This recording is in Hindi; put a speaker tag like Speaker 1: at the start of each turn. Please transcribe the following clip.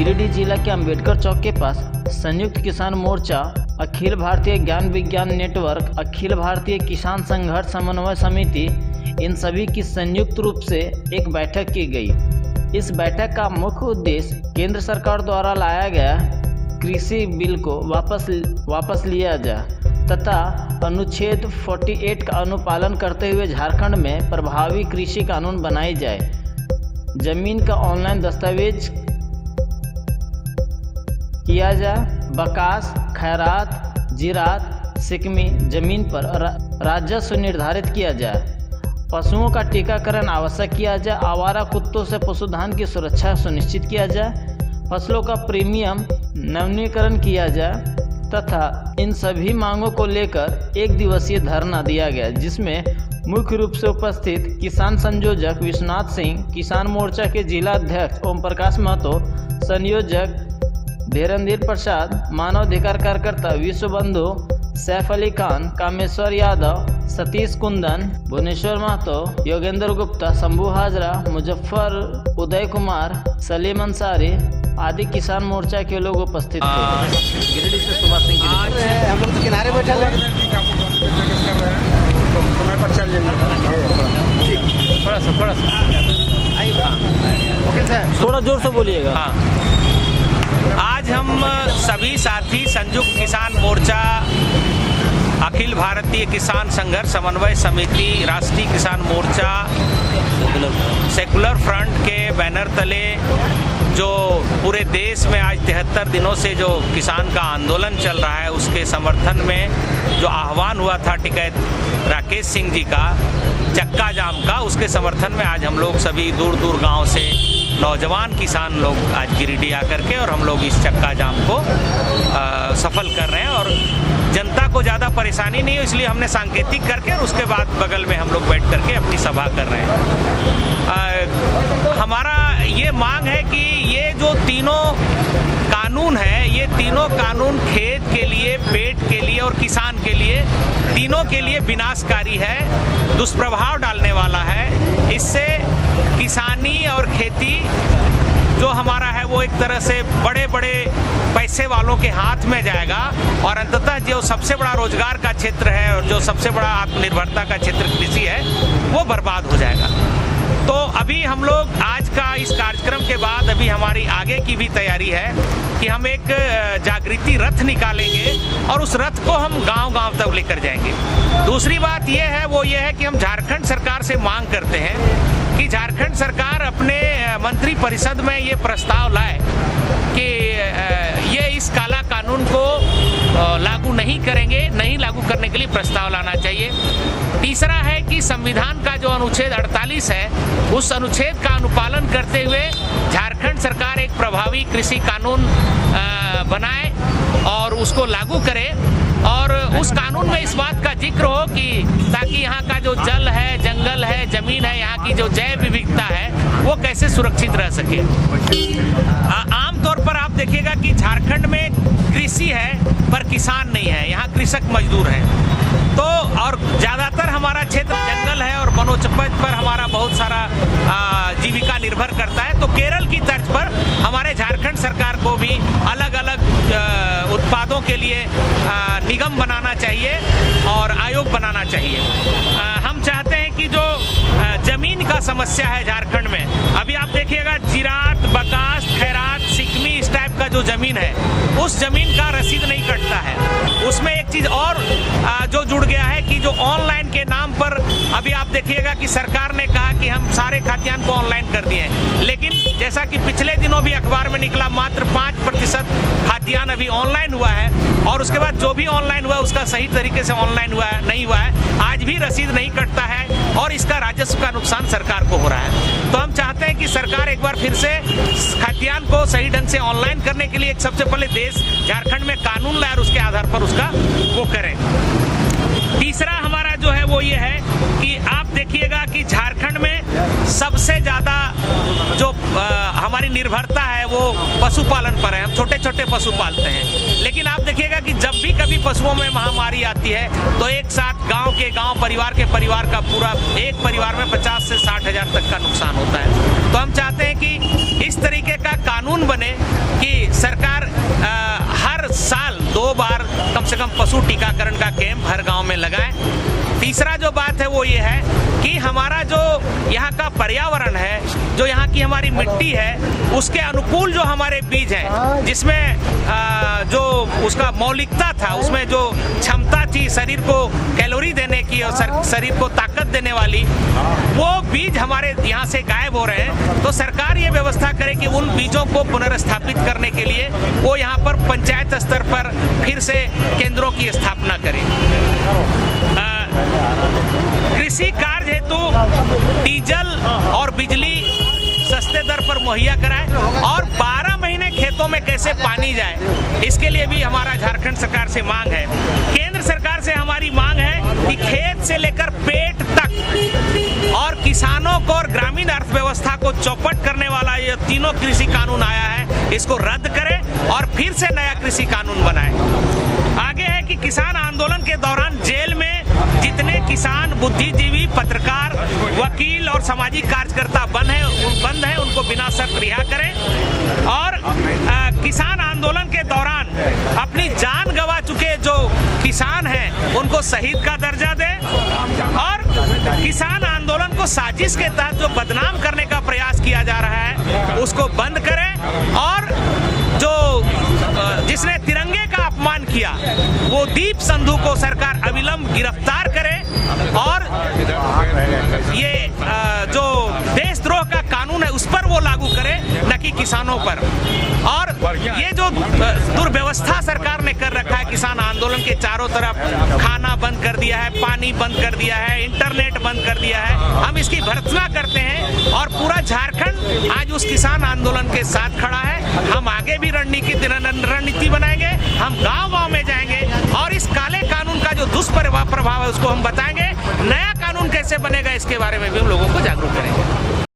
Speaker 1: गिरिडीह जिला के अंबेडकर चौक के पास संयुक्त किसान मोर्चा, अखिल भारतीय ज्ञान विज्ञान नेटवर्क, अखिल भारतीय किसान संघर्ष समन्वय समिति, इन सभी की संयुक्त रूप से एक बैठक की गई। इस बैठक का मुख्य उद्देश्य केंद्र सरकार द्वारा लाया गया कृषि बिल को वापस लिया जाए तथा अनुच्छेद 48 का अनुपालन करते हुए झारखंड में प्रभावी कृषि कानून बनाई जाए। जमीन का ऑनलाइन दस्तावेज किया जाए। बकास, खैरात, जिरात, सिकमी जमीन पर राजस्व निर्धारित किया जाए। पशुओं का टीकाकरण आवश्यक किया जाए। आवारा कुत्तों से पशुधन की सुरक्षा सुनिश्चित किया जाए। फसलों का प्रीमियम नवीनीकरण किया जाए तथा इन सभी मांगों को लेकर एक दिवसीय धरना दिया गया, जिसमें मुख्य रूप से उपस्थित किसान संयोजक विश्वनाथ सिंह, किसान मोर्चा के जिला अध्यक्ष ओम प्रकाश महतो, संयोजक धीरेन्द्र प्रसाद, मानवाधिकार कार्यकर्ता विश्व बंधु सैफ अली खान, कामेश्वर यादव, सतीश कुंदन, भुवनेश्वर महतो, योगेंद्र गुप्ता, शंभू हाजरा, मुजफ्फर, उदय कुमार, सलीम अंसारी आदि किसान मोर्चा के लोग उपस्थित थे। गिरिडीह से सुभाष सिंह
Speaker 2: हम लोग तो किनारे बैठे हैं।
Speaker 1: थोड़ा जोर से बोलिएगा।
Speaker 3: आज हम सभी साथी संयुक्त किसान मोर्चा, अखिल भारतीय किसान संघर्ष समन्वय समिति, राष्ट्रीय किसान मोर्चा, सेकुलर फ्रंट के बैनर तले जो पूरे देश में आज 73 दिनों से जो किसान का आंदोलन चल रहा है, उसके समर्थन में जो आह्वान हुआ था टिकैत राकेश सिंह जी का चक्का जाम का, उसके समर्थन में आज हम लोग सभी दूर दूर गांव से नौजवान किसान लोग आज गिरिडीह आकर के और हम लोग इस चक्का जाम को सफल कर रहे हैं। और जनता को ज़्यादा परेशानी नहीं हो, इसलिए हमने सांकेतिक करके और उसके बाद बगल में हम लोग बैठ करके अपनी सभा कर रहे हैं। हमारा ये मांग है कि ये जो तीनों कानून है, ये तीनों कानून खेत के लिए, पेट के लिए और किसान के लिए, तीनों के लिए विनाशकारी है, दुष्प्रभाव डालने वाला है। इससे किसानी और खेती जो हमारा है वो एक तरह से बड़े बड़े पैसे वालों के हाथ में जाएगा और अंततः जो सबसे बड़ा रोजगार का क्षेत्र है और जो सबसे बड़ा आत्मनिर्भरता का क्षेत्र कृषि है, वो बर्बाद हो जाएगा। तो अभी हम लोग आज का इस कार्यक्रम के बाद अभी हमारी आगे की भी तैयारी है कि हम एक जागृति रथ निकालेंगे और उस रथ को हम गांव-गांव तक लेकर जाएंगे। दूसरी बात ये है कि हम झारखंड सरकार से मांग करते हैं कि झारखंड सरकार अपने मंत्री परिषद में ये प्रस्ताव लाए कि ये इस काला कानून को लागू नहीं करेंगे, नहीं लागू करने के लिए प्रस्ताव लाना चाहिए। तीसरा है कि संविधान का जो अनुच्छेद 48 है, उस अनुच्छेद का अनुपालन करते हुए झारखंड सरकार एक प्रभावी कृषि कानून बनाए और उसको लागू करे और उस कानून में इस बात का जिक्र हो कि ताकि यहाँ का जो जल है, जंगल है, जमीन है, यहाँ की जो जैव विविधता है, वो कैसे सुरक्षित रह सके। आमतौर पर आप देखिएगा कि झारखंड में कृषि है पर किसान नहीं है, यहाँ कृषक मजदूर हैं। तो और ज़्यादातर हमारा क्षेत्र जंगल है और वनोपज पर हमारा बहुत सारा जीविका निर्भर करता है। तो केरल की तर्ज पर हमारे झारखंड सरकार को भी अलग अलग उत्पादों के लिए निगम बनाना चाहिए और आयोग बनाना चाहिए। हम चाहते हैं कि जो जमीन का समस्या है झारखंड में, अभी आप देखिएगा जिरात, बकास, खैरात, सिकमी, इस टाइप का जो जमीन है, उस जमीन का रसीद नहीं कटता है। उसमें एक चीज और जो जुड़ गया है कि जो ऑनलाइन के नाम पर अभी आप देखिएगा कि सरकार ने कहा कि हम सारे खाद्यान्न को ऑनलाइन कर दिए, लेकिन जैसा कि पिछले दिनों भी अखबार में निकला, मात्र 5% खाद्यान्न अभी ऑनलाइन हुआ है और उसके बाद जो भी ऑनलाइन हुआ उसका सही तरीके से ऑनलाइन हुआ है नहीं हुआ है, आज भी रसीद नहीं कटता है और इसका राजस्व का नुकसान सरकार को हो रहा है। तो हम चाहते हैं कि सरकार एक बार फिर से खाद्यान्न को सही ढंग से ऑनलाइन करने के लिए एक सबसे पहले देश झारखंड में कानून लाए और उसके आधार पर उसका वो करें। तीसरा हमारा जो है वो ये है कि आप देखिएगा कि झारखंड में सबसे ज़्यादा जो हमारी हमारी निर्भरता है वो पशुपालन पर है। हम छोटे छोटे पशु पालते हैं, लेकिन आप देखिएगा कि जब भी कभी पशुओं में महामारी आती है तो एक साथ गांव परिवार के परिवार का पूरा एक परिवार में 50 से 60 हजार तक का नुकसान होता है। तो हम चाहते हैं कि इस तरीके का कानून बने कि सरकार हर साल 2 बार कम से कम पशु टीकाकरण का कैंप हर गांव में लगाए। तीसरा जो बात है वो ये है कि हमारा जो यहाँ का पर्यावरण है, जो यहाँ की हमारी मिट्टी है, उसके अनुकूल जो हमारे बीज हैं, जिसमें जो उसका मौलिकता था, उसमें जो क्षमता थी शरीर को कैलोरी देने की और शरीर को ताकत देने वाली, वो बीज हमारे यहाँ से गायब हो रहे हैं। तो सरकार ये व्यवस्था करे कि उन बीजों को पुनर्स्थापित करने के लिए वो यहाँ पर पंचायत स्तर पर फिर से केंद्रों की स्थापना करे। कृषि कार्य हेतु डीजल और बिजली सस्ते दर पर मुहैया कराए और 12 महीने खेतों में कैसे पानी जाए, इसके लिए भी हमारा झारखंड सरकार से मांग है। केंद्र सरकार से हमारी मांग है कि खेत से लेकर पेट तक और किसानों को और ग्रामीण अर्थव्यवस्था को चौपट करने वाला ये तीनों कृषि कानून आया है, इसको रद्द करें और फिर से नया कृषि कानून बनाए। आगे है कि किसान आंदोलन के दौरान जेल में जितने किसान, बुद्धिजीवी, पत्रकार, वकील और सामाजिक कार्यकर्ता बंद है उनको बिना शर्त रिहा करें और किसान आंदोलन के दौरान अपनी जान गंवा चुके जो किसान हैं उनको शहीद का दर्जा दें और किसान आंदोलन को साजिश के तहत जो बदनाम करने का प्रयास किया जा रहा है उसको बंद करें और जो जिसने तिरंगे का अपमान किया वो दीप संधू को सरकार अविलंब गिरफ्तार करे और ये जो देशद्रोह का कानून है उस पर वो लागू करे, न कि किसानों पर। और ये जो दुर्व्यवस्था सरकार ने कर रखा है, किसान आंदोलन के चारों तरफ खाना बंद कर दिया है, पानी बंद कर दिया है, इंटरनेट बंद कर दिया है, हम इसकी भर्त्सना करते हैं और पूरा झारखंड आज उस किसान आंदोलन के साथ खड़ा है। हम आगे भी रणनीति बनाएंगे, हम गांव-गांव में जाएंगे और इस काले कानून का जो दुष्प्रभाव है उसको हम बताएंगे। नया कानून कैसे बनेगा इसके बारे में भी हम लोगों को जागरूक करेंगे।